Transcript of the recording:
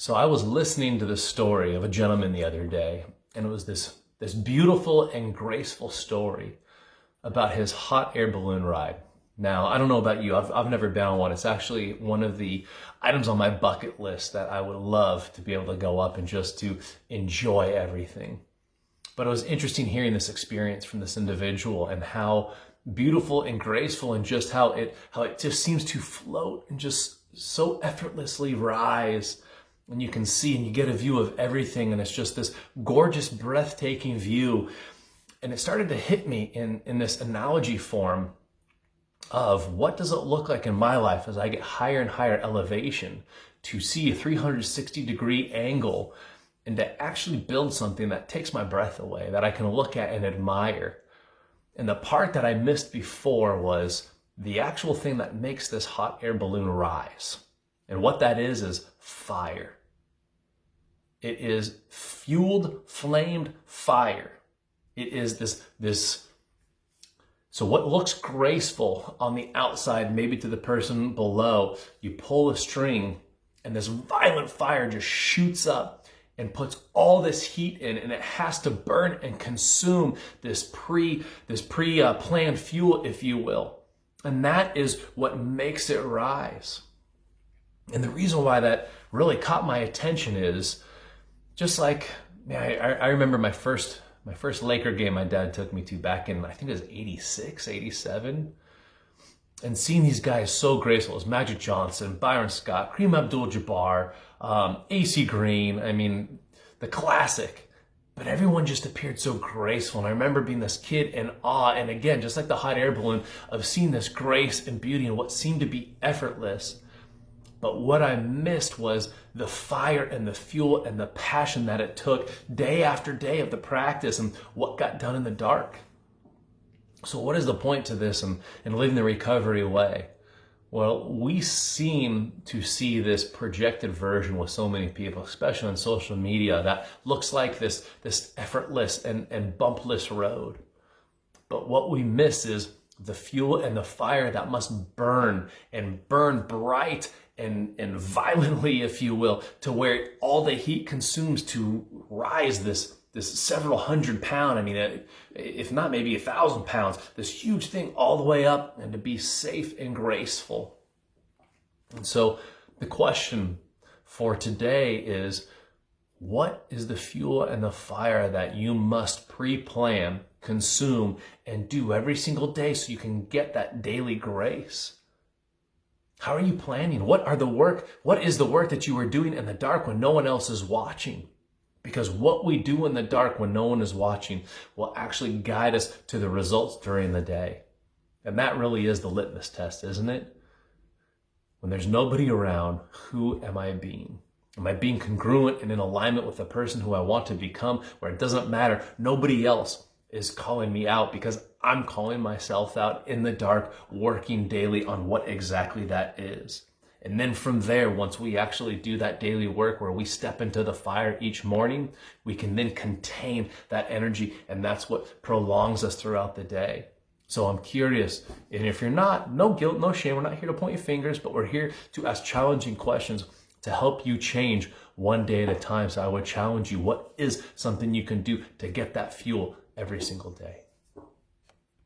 So I was listening to the story of a gentleman the other day, and it was this beautiful and graceful story about his hot air balloon ride. Now, I don't know about you, I've never been on one. It's actually one of the items on my bucket list that I would love to be able to go up and just to enjoy everything. But it was interesting hearing this experience from this individual and how beautiful and graceful, and just how it just seems to float and just so effortlessly rise. And you can see and you get a view of everything, and it's just this gorgeous, breathtaking view. And it started to hit me in this analogy form of what does it look like in my life as I get higher and higher elevation to see a 360-degree angle and to actually build something that takes my breath away, that I can look at and admire. And the part that I missed before was the actual thing that makes this hot air balloon rise. And what that is fire. It is fueled, flamed fire. It is this. So what looks graceful on the outside, maybe to the person below, you pull a string and this violent fire just shoots up and puts all this heat in, and it has to burn and consume this pre-planned fuel, if you will. And that is what makes it rise. And the reason why that really caught my attention is just like, man, I remember my first Laker game my dad took me to back in, I think it was 86, 87. And seeing these guys so graceful, it was Magic Johnson, Byron Scott, Kareem Abdul-Jabbar, AC Green, I mean, the classic. But everyone just appeared so graceful. And I remember being this kid in awe, and again, just like the hot air balloon, of seeing this grace and beauty and what seemed to be effortless. But what I missed was the fire and the fuel and the passion that it took day after day of the practice and what got done in the dark. So what is the point to this and living the recovery way? Well, we seem to see this projected version with so many people, especially on social media, that looks like this effortless and bumpless road. But what we miss is the fuel and the fire that must burn and burn bright and violently, if you will, to where all the heat consumes to rise this several 100-pound, I mean, if not maybe 1,000 pounds, this huge thing all the way up, and to be safe and graceful. And so the question for today is, what is the fuel and the fire that you must pre-plan, consume, and do every single day so you can get that daily grace? How are you planning? What is the work that you are doing in the dark when no one else is watching? Because what we do in the dark when no one is watching will actually guide us to the results during the day. And that really is the litmus test, isn't it? When there's nobody around, who am I being? Am I being congruent and in alignment with the person who I want to become, where it doesn't matter, nobody else is calling me out because I'm calling myself out in the dark, working daily on what exactly that is. And then from there, once we actually do that daily work where we step into the fire each morning, we can then contain that energy, and that's what prolongs us throughout the day. So I'm curious, and if you're not, no guilt, no shame, we're not here to point your fingers, but we're here to ask challenging questions to help you change one day at a time. So I would challenge you, what is something you can do to get that fuel every single day?